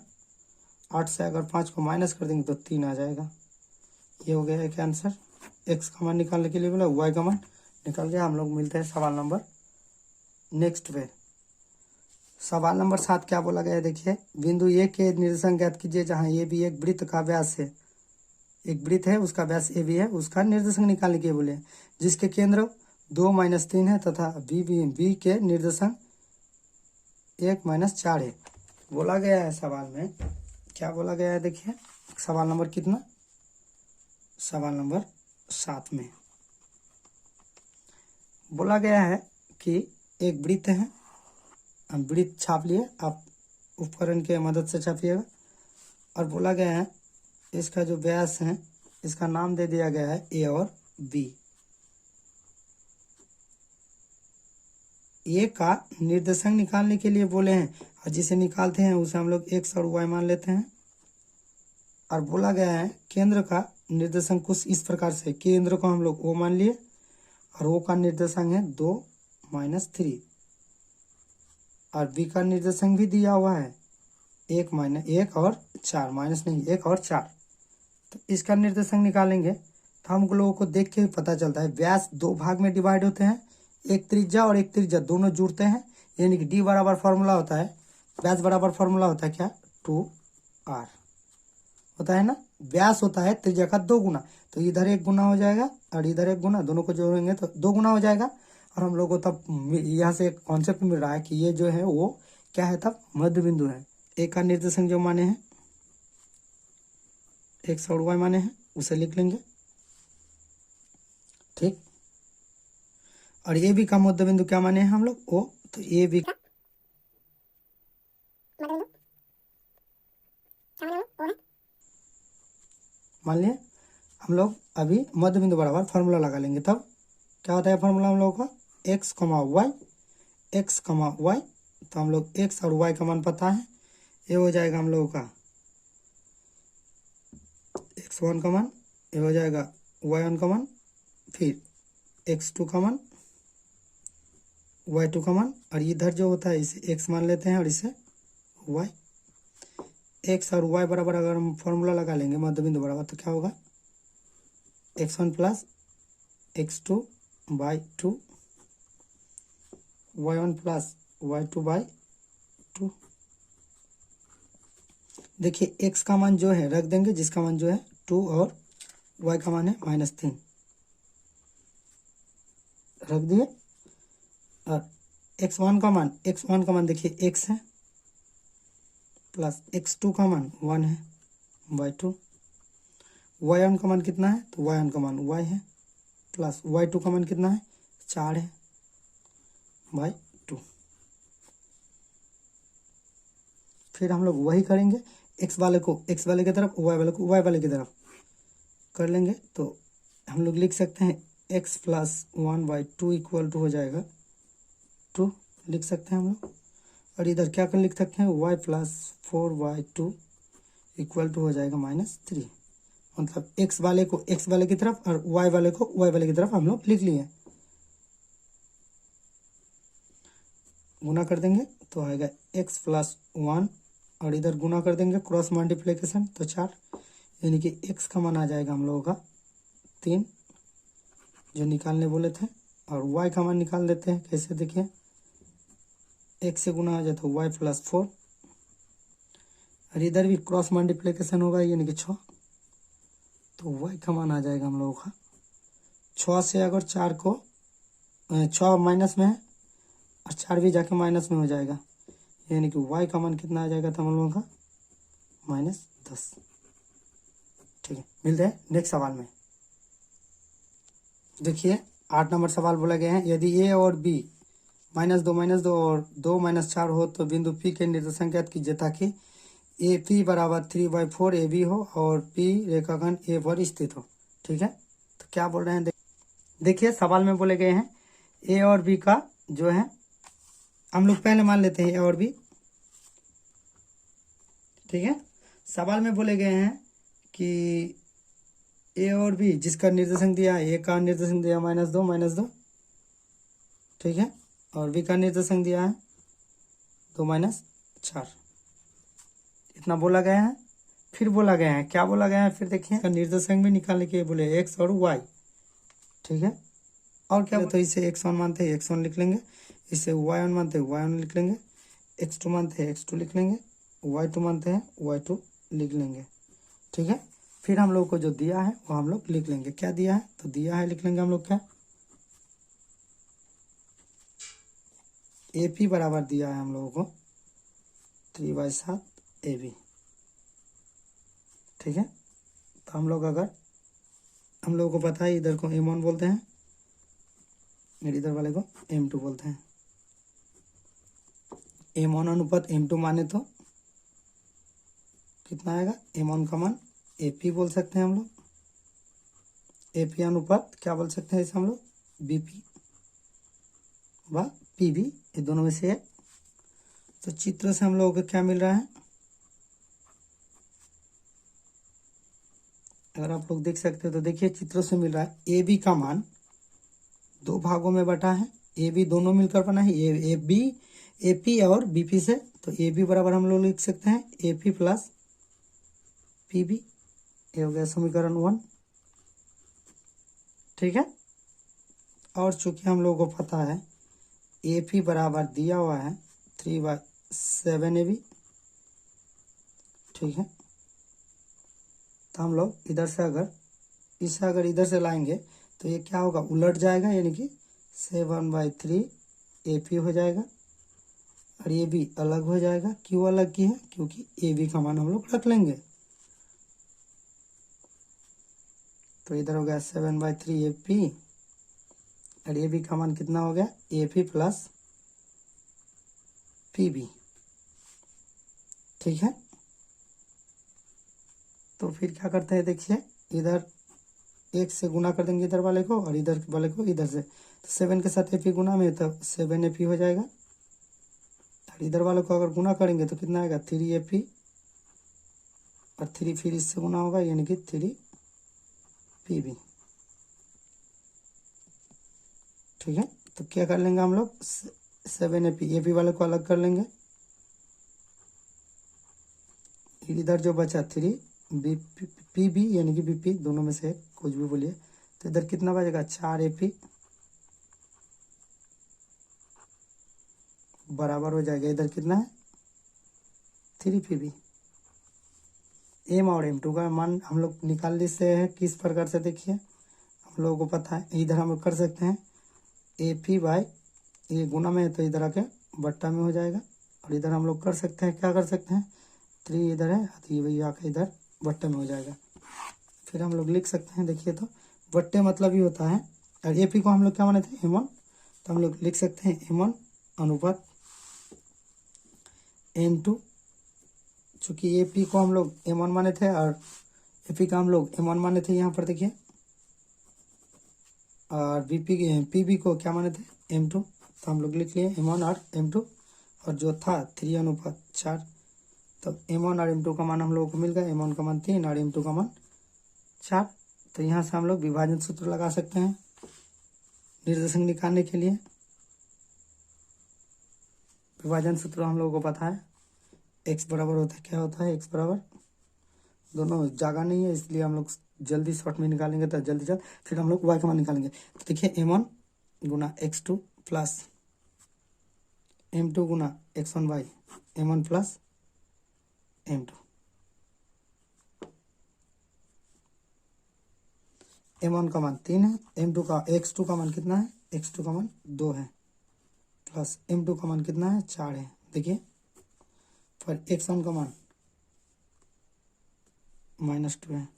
8 से अगर 5 को माइनस कर देंगे तो 3 आ जाएगा। ये हो गया एक आंसर। x का मान निकालने के लिए बोला, y का मान निकाल गया। हम लोग मिलते हैं सवाल नंबर नेक्स्ट पे। सवाल नंबर 7 क्या बोला गया है, देखिए बिंदु ए के निर्देशांक ज्ञात कीजिए जहां ए भी एक वृत्त का व्यास है, एक वृत्त है उसका व्यास ए भी है, उसका निर्देशांक निकालने के बोले, जिसके केंद्र 2-3 है तथा बी के निर्देशांक 1-4 है। बोला गया है सवाल में, क्या बोला गया है, देखिए सवाल नंबर कितना, सवाल नंबर 7 में बोला गया है कि एक वृत्त है, वृत्त छाप लिए आप, उपकरण के मदद से छापिएगा, और बोला गया है इसका जो व्यास है इसका नाम दे दिया गया है ए और बी। ए का निर्देशांक निकालने के लिए बोले हैं, और जिसे निकालते हैं उसे हम लोग एक्स और वाई मान लेते हैं। और बोला गया है केंद्र का निर्देशांक कुछ इस प्रकार से, केंद्र को हम लोग ओ मान लिए, और ओ का निर्देशांक है 2-3, और बी का निर्देशांक भी दिया हुआ है 1 और 4, माइनस नहीं 1 और 4। तो इसका निर्देशांक निकालेंगे तो हम लोगों को देख के ही पता चलता है, व्यास 2 भाग में डिवाइड होते हैं, एक त्रिज्या और एक त्रिज्या दोनों जुड़ते हैं, यानी कि डी बराबर फॉर्मूला होता है, व्यास बराबर फॉर्मूला होता है क्या, 2r होता है ना, व्यास होता है त्रिज्या का 2 गुना, तो इधर 1 गुना हो जाएगा और इधर 1 गुना, दोनों को जोड़ेंगे तो 2 गुना हो जाएगा। और हम लोग को तब यहाँ से कॉन्सेप्ट मिल रहा है कि ये जो है वो क्या है, तब मध्य बिंदु है। ए का निर्देशांक जो माने हैं एक्स और वाई माने हैं उसे लिख लेंगे, ठीक। और ए बी का मध्य बिंदु क्या माने हैं हम लोग? ओ। तो ए बी मान लिया। हम लोग अभी मध्य बिंदु बराबर फॉर्मूला लगा लेंगे, तब क्या होता है फॉर्मूला हम लोगों का? एक्स कमा वाई, एक्स कमा वाई। तो हम लोग एक्स और वाई का मान पता है, ये हो जाएगा हम लोगों का एक्स वन का मान, ये हो जाएगा वाई वन का मान, फिर एक्स टू का मान, वाई टू का मान, और इधर जो होता है इसे एक्स मान लेते हैं और इसे वाई। एक्स और वाई बराबर अगर हम फॉर्मूला लगा लेंगे मध्य बिंदु बराबर, तो क्या होगा? X one plus X two by two, Y one plus Y two by two. देखिए एक्स का मान जो है रख देंगे, जिसका मान जो है 2 और वाई का मान है -3 रख दिए। और एक्स वन का मान देखिए एक्स है, प्लस एक्स टू का मान 1 है बाई टू, वाई वन का मान कितना है? तो वाई वन का मान वाई है, प्लस वाई टू का मान कितना है? 4 है बाई टू। फिर हम लोग वही करेंगे, एक्स वाले को एक्स वाले की तरफ, वाई वाले को वाई वाले की तरफ कर लेंगे। तो हम लोग लिख सकते हैं एक्स प्लस 1/2 इक्वल टू हो जाएगा 2, लिख सकते हैं हम लोग। और इधर क्या कर लिख सकते हैं? वाई प्लस 4/2 इक्वल टू हो जाएगा -3। मतलब एक्स वाले को एक्स वाले की तरफ और वाई वाले को वाई वाले की तरफ हम लोग लिख लिए। गुना कर देंगे तो आएगा एक्स प्लस 1, और इधर गुना कर देंगे क्रॉस मल्टीप्लिकेशन, तो 4, यानी कि एक्स का मान आ जाएगा हम लोगों का 3 जो निकालने बोले थे। और वाई का मान निकाल देते हैं, कैसे देखिए, एक्स से गुना आ जाए तो वाई प्लस 4, और इधर भी क्रॉस मल्टीप्लिकेशन होगा यानी कि 6, तो वाई का मान आ जाएगा हम लोगों का 6 से अगर 4 को 6 माइनस में है और 4 भी जाके माइनस में हो जाएगा, यानी कि वाई का मान कितना आ जाएगा था हम लोगों का? -10। ठीक है, मिलते हैं नेक्स्ट सवाल में। देखिए 8 नंबर सवाल बोला गया है, यदि ए और बी -2 और 2 -4 हो तो बिंदु पी के निर्देशांक ज्ञात कीजिए ताकि ए पी बराबर 3/4 ए बी हो और पी रेखाखंड ए पर स्थित हो। ठीक है, तो क्या बोल रहे हैं? देखिए सवाल में बोले गए हैं ए और बी का जो है, हम लोग पहले मान लेते हैं ए और बी। ठीक है, सवाल में बोले गए हैं कि ए और बी जिसका निर्देशांक दिया है, ए का निर्देशांक दिया -2 ठीक है, और बी का निर्देशांक दिया है 2 -4, इतना बोला गया है। फिर बोला गया है, क्या बोला गया है? फिर देखिए निर्देशांक भी निकालने के बोले एक्स और वाई। ठीक है, और क्या? तो इसे x1 मानते हैं x1 लिख लेंगे, इसे y1 मानते हैं y1 लिख लेंगे, x2 मानते हैं x2 लिख लेंगे, y2 मानते हैं y2 लिख लेंगे। ठीक है, फिर हम लोग को जो दिया है वो हम लोग लिख लेंगे। क्या दिया है? तो दिया है लिख लेंगे हम लोग क्या, ए पी बराबर दिया है हम लोगों को 3/7 ए बी। ठीक है, तो हम लोग अगर हम लोगों को पता है इधर को m1 बोलते हैं और इधर वाले को m2 बोलते हैं। m1 अनुपात m2 माने तो कितना आएगा? m1 का मान AP बोल सकते हैं हम लोग, AP अनुपात क्या बोल सकते हैं इसे हम लोग? BP व PB, ये दोनों में से है। तो चित्र से हम लोगों को क्या मिल रहा है? अगर आप लोग देख सकते हो तो देखिए चित्र से मिल रहा है AB का मान 2 भागों में बटा है, AB दोनों मिलकर बना है, AP और BP से। तो AB बराबर हम लोग लिख सकते हैं AP प्लस PB, ये हो गया समीकरण 1। ठीक है, और चूंकि हम लोगों को पता है AP बराबर दिया हुआ है 3/7 AB। ठीक है, तो हम लोग इधर से अगर इधर से लाएंगे तो ये क्या होगा? उलट जाएगा, यानी कि 7/3 AP हो जाएगा, और ये भी अलग हो जाएगा। क्यों अलग की है? क्योंकि AB का मान हम लोग रख लेंगे। तो इधर हो गया 7/3 AP और ए बी का मान कितना हो गया, A P plus P B. ठीक है, तो फिर क्या करते हैं, देखिए इधर एक से गुना कर देंगे इधर वाले को और इधर वाले को इधर से, तो 7 के साथ एपी गुना में तो 7 एपी हो जाएगा। और इधर वाले को अगर गुना करेंगे तो कितना आएगा, 3 एपी और 3 फिर इससे गुना होगा यानी कि 3 पी बी। ठीक है, तो क्या कर लेंगे हम लोग, 7 एपी वाले को अलग कर लेंगे, इधर जो बचा 3 बी पी बी यानी कि बीपी, दोनों में से कुछ भी बोलिए। तो इधर कितना बचेगा, 4 एपी बराबर हो जाएगा, इधर कितना है 3 पी बी। एम और एम टू का मान हम लोग निकाल लेते हैं किस प्रकार से, देखिए हम लोगों को पता है, इधर हम लोग कर सकते हैं ए पी बाई, ये गुना में है तो इधर आके बट्टा में हो जाएगा, और इधर हम लोग कर सकते हैं, क्या कर सकते हैं, 3 इधर है तो ये वही आके इधर बट्टे में हो जाएगा। फिर हम लोग लिख सकते हैं, देखिए तो बट्टे मतलब ही होता है, और ए पी को हम लोग क्या माने थे, M1, तो हम लोग लिख सकते हैं M1 अनुपात M2, चूँकि ए पी को हम लोग M1 माने थे और ए पी का हम लोग M1 माने थे यहाँ पर देखिए, और पी बी को क्या माने थे, M2, तो हम लोग लिख लिए M1 और M2, और जो था 3 अनुपात 4, तो M1 और M2 का मान हम लोगों को मिल गया, M1 का मान 3 और M2 का मान 4। तो यहाँ से हम लोग विभाजन सूत्र लगा सकते हैं निर्देशांक निकालने के लिए। विभाजन सूत्र हम लोगों को पता है, x बराबर होता है, क्या होता है, x बराबर, दोनों जगह नहीं है इसलिए हम लोग जल्दी शॉर्ट में निकालेंगे, तो जल्दी फिर हम लोग y का मान निकालेंगे। तो देखिए M1 Guna x2 plus M2 Guna x1 by M1 plus M2। M1 का मान 3 है, M2 का x2 का मान कितना है, x2 का मान 2 है, प्लस M2 का मान कितना है, 4 है। देखिए पर x1 का मान -2 है,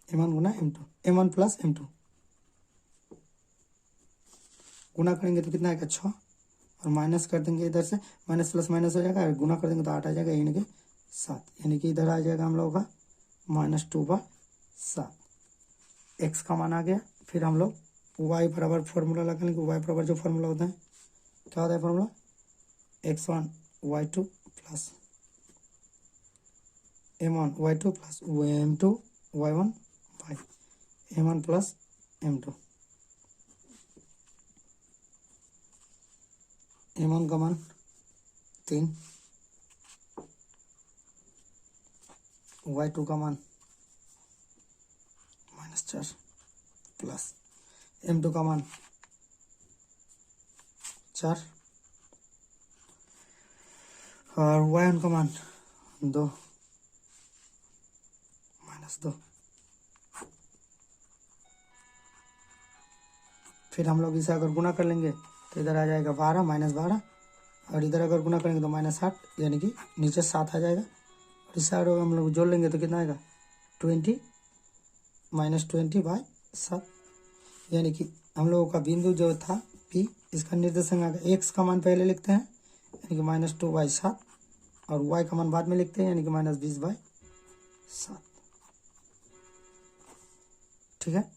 M1 गुना M2, M1 प्लस M2 गुना करेंगे तो कितना आएगा, 6, और माइनस कर देंगे इधर से, माइनस प्लस माइनस हो जाएगा, और गुना कर देंगे तो 8 आ जाएगा, यानी कि 7, यानी कि इधर आ जाएगा हम लोगों का -2/7, x का मान आ गया। फिर हम लोग y बराबर फॉर्मूला लगा लेंगे, y बराबर जो फॉर्मूला होता है, क्या होता है formula, x1 y2 plus m1 y2 plus m2 y1 by m1 plus m2। M1 का मान 3, y2 का मान -4 प्लस M2 का मान 4 और y1 का मान 2 -2। फिर हम लोग इसे अगर गुना कर लेंगे तो इधर आ जाएगा 12 -12, और इधर अगर गुना करेंगे तो -8, यानी कि नीचे 7 आ जाएगा, और इसे अगर हम लोग जोड़ लेंगे तो कितना आएगा, 20 -20/7, यानी कि हम लोगों का बिंदु जो था P, इसका निर्देशांक आ गया, x का मान पहले लिखते हैं यानी कि -2/7, और y का मान बाद में लिखते हैं यानी कि -20/7। ठीक है,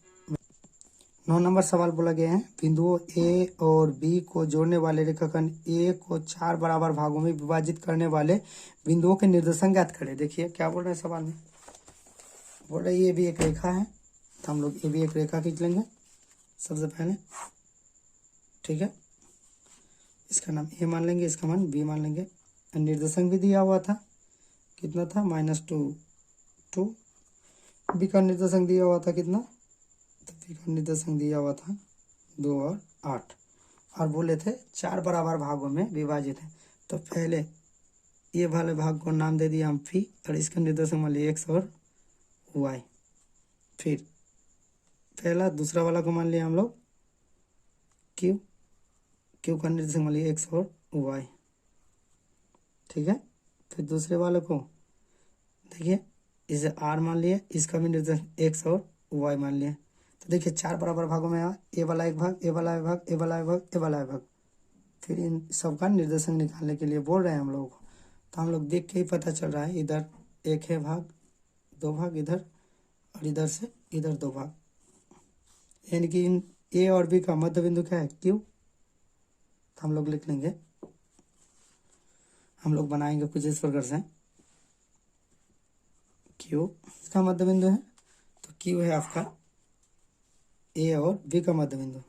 9 नंबर सवाल बोला गया है, बिंदुओं ए और बी को जोड़ने वाले रेखाखंड ए को 4 बराबर भागों में विभाजित करने वाले बिंदुओं के निर्देशांक ज्ञात करें। देखिए क्या बोल रहे हैं सवाल में, बोल रहे ये भी एक रेखा है, तो हम लोग ये भी एक रेखा खींच लेंगे सबसे पहले। ठीक है, इसका नाम ए मान लेंगे, इसका मान बी मान लेंगे, निर्देशांक भी दिया हुआ था, कितना था, -2 बी का निर्देशांक दिया हुआ था कितना, तो बी का निर्देशांक दिया हुआ था 2 और 8, और बोले थे 4 बराबर भागों में विभाजित है। तो पहले ये वाले भाग को नाम दे दिया हम पी, और इसका निर्देशांक मान लिया एक्स और वाई। फिर पहला दूसरा वाला को मान लिया हम लोग क्यू, क्यू का निर्देशांक मान लिया एक्स और वाई। ठीक है, फिर दूसरे वाले को देखिए इसे आर मान लिया, इसका भी निर्देशांक एक्स और वाई मान लिया। तो देखिए 4 बराबर भागों में आया, ए वाला एक भाग, ए वाला एक भाग, ए वाला एक भाग, ए वाला एक भाग। फिर इन सब का निर्देशक निकालने के लिए बोल रहे हैं हम लोगों को, तो हम लोग देख के ही पता चल रहा है, इधर एक है भाग, 2 भाग इधर, और इधर से इधर 2 भाग, यानी कि इन ए और बी का मध्य बिंदु क्या है, क्यू। तो हम लोग लिख लेंगे, हम लोग बनाएंगे कुछ इस प्रकार से, क्यू इसका मध्य बिंदु है, तो क्यू है आपका ए और बी का मध्य बिंदु।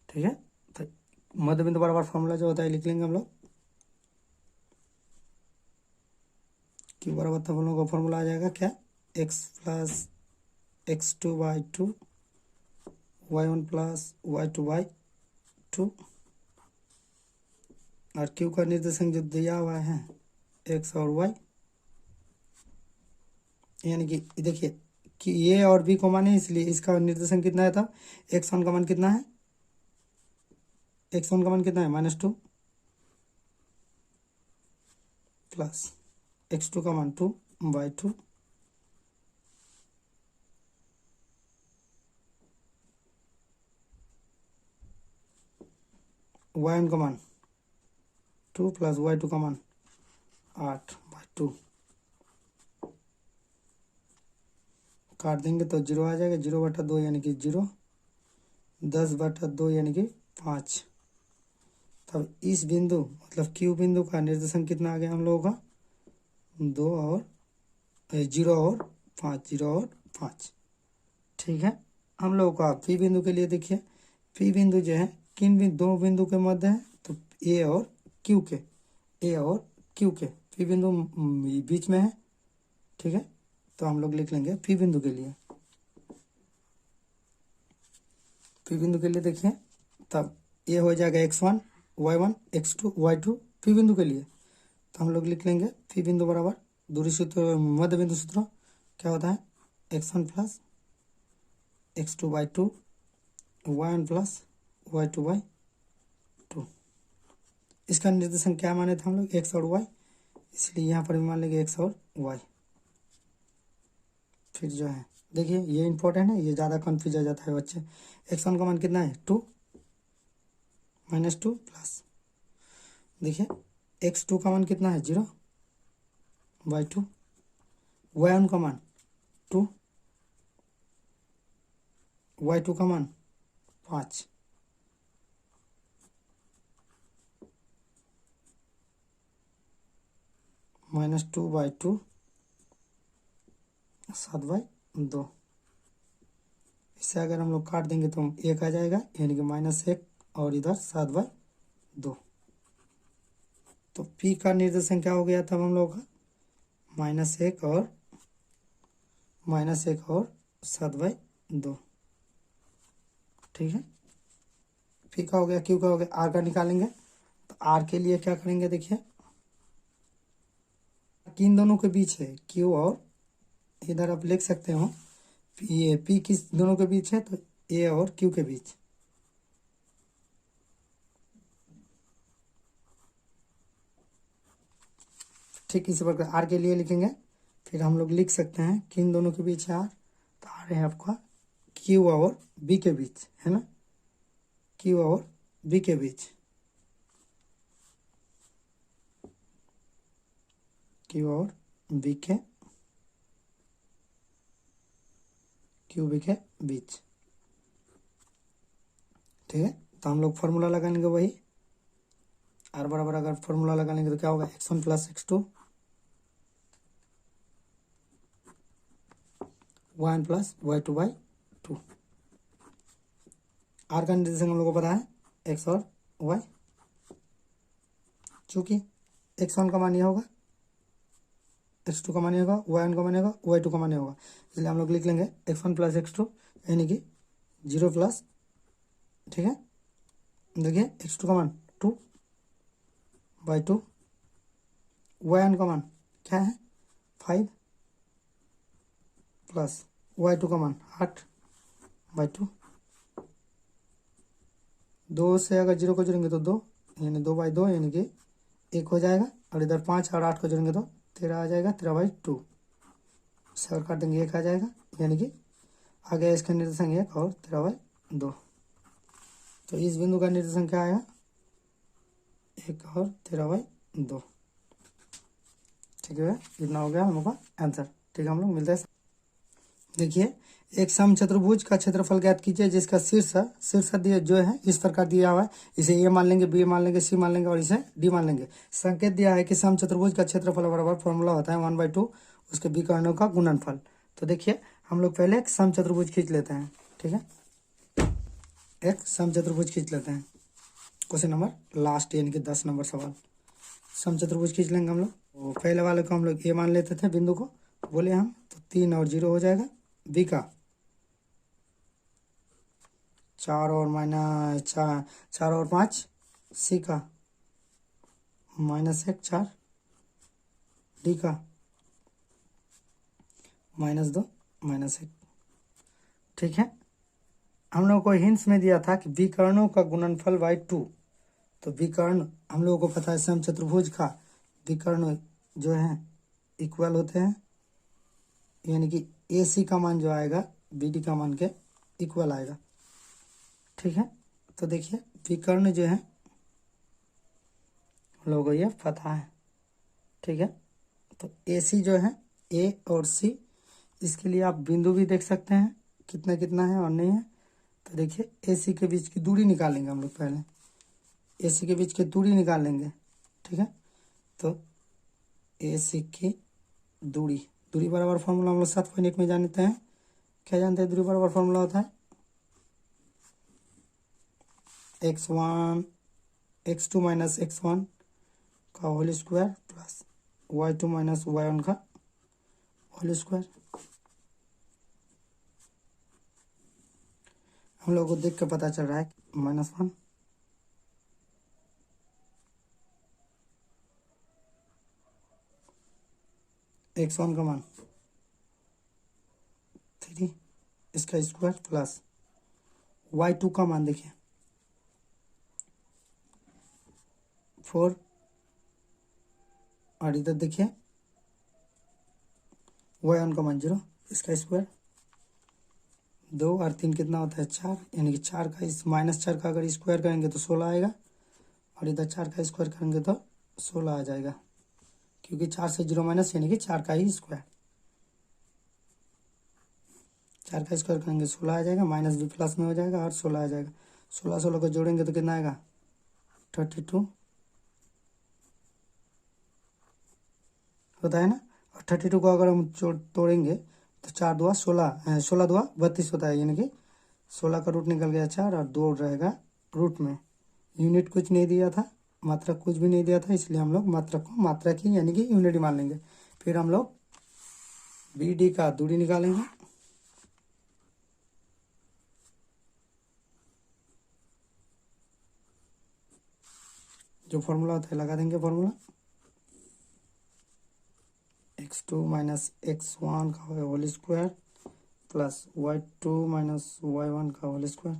ठीक है, तो मध्य बिंदु बराबर फॉर्मूला जो होता है लिख लेंगे हम लोग, क्यू बराबर, तब हम लोग का फॉर्मूला आ जाएगा क्या, x plus x2/2 y1 plus y2/2, और क्यू का निर्देशांक जो दिया हुआ है x और y, यानी कि देखिए कि ए और बी को माने, इसलिए इसका निर्देशांक कितना है, तब x1 का मान कितना है, x1 का मान कितना है -2 प्लस x2 का मान 2/2 y1 का मान 2 प्लस y2 का मान 8/2, काट देंगे तो 0 आ जाएगा, 0/2 यानी कि 0, 10/2 यानी कि 5। तब इस बिंदु मतलब क्यू बिंदु का निर्देशांक कितना आ गया हम लोगों का, 2 और 0 और 5, 0 और 5। ठीक है, हम लोगों का पी बिंदु के लिए देखिए, पी बिंदु जो है किन भी 2 बिंदु के मध्य है, तो ए और क्यू के, ए और क्यू के पी बिंदु बीच में है। ठीक है, तो हम लोग लिख लेंगे पी बिंदु के लिए, पी बिंदु के लिए देखिए, तब ये हो जाएगा x1 y1 x2 y2 P बिंदु के लिए। तो हम लोग लिख लेंगे पी बिंदु बराबर दूरी सूत्र, मध्य बिंदु सूत्र क्या होता है, x1 plus x2/2 y1 plus y2/2। इसका निर्देशांक क्या माने थे हम लोग, x और y, इसलिए यहाँ पर भी मान लेंगे x और y। फिर जो है देखिए ये इंपॉर्टेंट है, ये ज़्यादा कन्फ्यूज हो जाता है बच्चे। x1 का मान कितना है 2 -2 प्लस, देखिए x2 का मान कितना है 0/2, y1 का मान 2, y2 का मान 5, -2/2 7/2। इससे अगर हम लोग काट देंगे तो 1 आ जाएगा, यानी कि -1 और इधर 7/2। तो P का निर्देशांक क्या हो गया था हम लोग का, -1 और 7/2। ठीक है, P का हो गया, Q का हो गया, R का निकालेंगे। तो R के लिए क्या करेंगे, देखिए किन दोनों के बीच है, Q और, इधर आप लिख सकते हो ये P किस दोनों के बीच है, तो A और Q के बीच। ठीक इसी प्रकार आर के लिए लिखेंगे, फिर हम लोग लिख सकते हैं किन दोनों के बीच है आर, तो आर है आपका क्यू और बी के बीच, है ना, क्यू और बी के बीच, क्यू और बी के, क्यू बी के बीच। ठीक है, तो हम लोग फॉर्मूला लगाएंगे वही, आर बराबर अगर फॉर्मूला लगा लेंगे तो क्या होगा, x1 plus x2 y1 plus y2/2। Are का निर्देशांक हम लोग को पता है x और y, चूंकि x1 का मान यह होगा, x2 का मान यह होगा, y1 का मान होगा, y2 का मान होगा, इसलिए हम लोग लिख लेंगे x1 प्लस x2 यानी कि 0 प्लस। ठीक है, देखिए x2 का मान 2/2, y1 का मान क्या है 5 प्लस y2 का मान 8/2। 2 से अगर 0 को जोड़ेंगे तो 2, यानी 2/2 यानी कि 1 हो जाएगा, और इधर 5 और 8 को जोड़ेंगे तो 13 आ जाएगा, 13/2 से और काट देंगे 1 आ जाएगा, यानी कि आ गया इसका निर्देशांक 1 और 13/2। तो इस बिंदु का निर्देशांक क्या आया, 1 और 13/2। ठीक है, इतना हो गया हम लोग का आंसर। ठीक है, हम लोग मिलते हैं। देखिए, एक समचतुर्भुज का क्षेत्रफल ज्ञात कीजिए जिसका शीर्ष दिया जो है इस प्रकार दिया हुआ है। इसे ए मान लेंगे, बी मान लेंगे, सी मान लेंगे और इसे डी मान लेंगे। संकेत दिया है कि समचतुर्भुज का क्षेत्रफल बराबर फॉर्मूला होता है 1/2 उसके विकर्णों का गुणनफल। तो देखिए, हम लोग पहले एक समचतुर्भुज खींच लेते हैं। ठीक है, एक समचतुर्भुज खींच लेते हैं। क्वेश्चन नंबर लास्ट यानी कि 10 नंबर सवाल। समचतुर्भुज खींच लेंगे हम लोग। तो पहले वाले को हम लोग ए मान लेते थे बिंदु को, बोले हम, तो 3 और 0 हो जाएगा। बी का 4 और -4 सी का -1 4, डी का -2 -1। ठीक है, हम लोगों को हिंट्स में दिया था कि विकर्णों का गुणनफल बाई 2। तो विकर्ण हम लोगों को पता है समचतुर्भुज का विकर्ण जो है इक्वल होते हैं, यानी कि ए सी का मान जो आएगा बी डी का मान के इक्वल आएगा। ठीक है, तो देखिए विकर्ण जो है हम लोगों को ये पता है। ठीक है, तो ए सी जो है ए और सी, इसके लिए आप बिंदु भी देख सकते हैं कितना कितना है और नहीं है। तो देखिए, ए सी के बीच की दूरी निकालेंगे हम लोग पहले, ए सी के बीच की दूरी निकाल लेंगे। ठीक है, तो ए सी की दूरी बराबर फॉर्मूला हम लोग 7.1 में जानते हैं। क्या जानते हैं दूरी बराबर फॉर्मूला होता है x2 माइनस x1 का whole square plus y2 minus y1 का होल स्क्वायर। हम लोग को देख के पता चल रहा है -1 x1 का मान 3 इसका स्क्वायर प्लस y2 का मान देखिए 4, और इधर देखिए y1 का मान 0 इसका स्क्वायर। 2 और 3 कितना होता है 4, यानी कि 4 का इस -4 का अगर स्क्वायर करेंगे तो 16 आएगा, और इधर 4 का स्क्वायर करेंगे तो 16 आ जाएगा, क्योंकि 4 से 0 माइनस यानी कि 4 का ही स्क्वायर। 4 का स्क्वायर करेंगे 16 आ जाएगा, माइनस भी प्लस में हो जाएगा और 16 आ जाएगा। 16 को जोड़ेंगे तो कितना आएगा 32 होता है ना। और 32 को अगर हम तोड़ेंगे तो 4 2 16, 16 2 32 होता है, यानी कि 16 का रूट निकल गया 4 और 2 रहेगा रूट में। यूनिट कुछ नहीं दिया था, मात्रा कुछ भी नहीं दिया था, इसलिए हम लोग मात्रा को मात्रा की यानी कि यूनिट मान लेंगे। फिर हम लोग बी डी का दूरी निकालेंगे। जो फॉर्मूला होता है लगा देंगे फॉर्मूला, x2 माइनस x1 का whole square plus y2 minus y1 का होल स्क्वायर।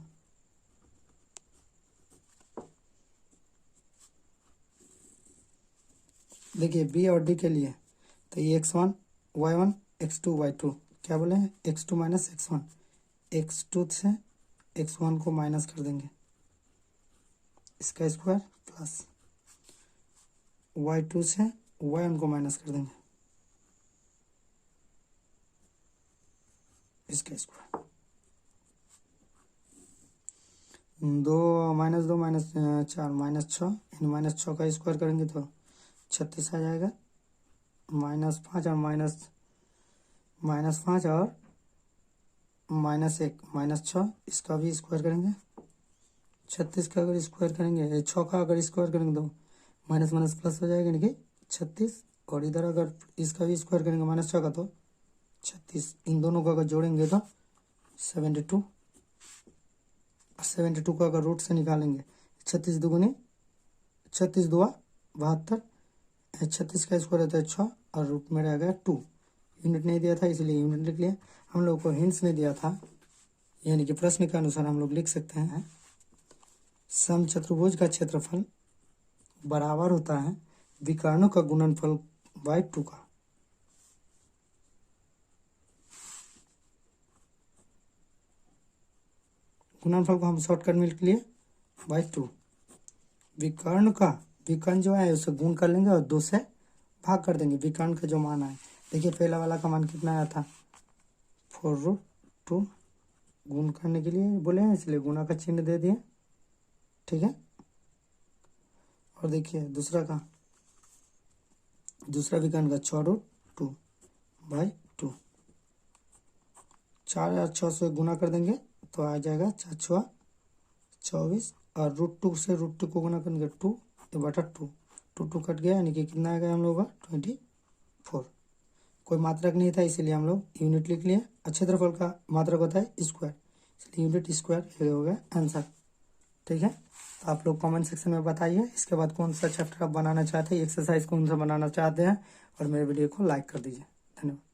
देखिए बी और डी के लिए तो ये x1 y1 x2 y2 क्या बोले हैं, x2 माइनस x1, x2 से x1 को माइनस कर देंगे इसका स्क्वायर प्लस y2 से y1 को माइनस कर देंगे इसका स्क्वायर। 2 माइनस 4 -6, यानी -6 का स्क्वायर करेंगे तो 36 आ जाएगा। -5 और -5 और -1 -6, इसका भी स्क्वायर करेंगे। 36 का अगर स्क्वायर करेंगे, 6 का अगर स्क्वायर करेंगे तो माइनस माइनस प्लस हो जाएगा, यानी कि 36। और इधर अगर इसका भी स्क्वायर करेंगे -6 का तो 36, इन दोनों को अगर जोड़ेंगे तो 72। 72 को अगर रूट से निकालेंगे 36 दुगुनी 36 2 72, 36 का स्क्वायर होता है 6 और रूट में रह गया 2। यूनिट नहीं दिया था इसलिए यूनिट लिख लिया। हम लोग को हिंट्स में दिया था, यानी कि प्रश्न के अनुसार हम लोग लिख सकते हैं समचतुर्भुज का क्षेत्रफल बराबर होता है विकर्णों का गुणनफल बाई 2 का। गुणनफल को हम शॉर्टकट में लिख लिए बाई 2। विकर्ण जो है उसे गुण कर लेंगे और 2 से भाग कर देंगे। विकर्ण का जो मान आए, देखिए पहला वाला का मान कितना आया था 4√2। गुण करने के लिए बोले हैं इसलिए गुणा का चिन्ह दे दिए, ठीक है। और देखिए दूसरा विकर्ण का 6√2 बाई 2। 4 और 6 से गुना कर देंगे तो आ जाएगा 4 6 24 और √2 से √2 को गुना करेंगे 2 बटा 2। 2 कट गया, यानी कि कितना आएगा हम लोग का 24। कोई मात्रक नहीं था इसीलिए हम लोग यूनिट लिख लिए। क्षेत्रफल का मात्रक होता है स्क्वायर, इसलिए यूनिट स्क्वायर ये हो गया आंसर, ठीक है। तो आप लोग कमेंट सेक्शन में बताइए इसके बाद कौन सा चैप्टर आप बनाना चाहते हैं, एक्सरसाइज कौन सा बनाना चाहते हैं, और मेरे वीडियो को लाइक कर दीजिए। धन्यवाद।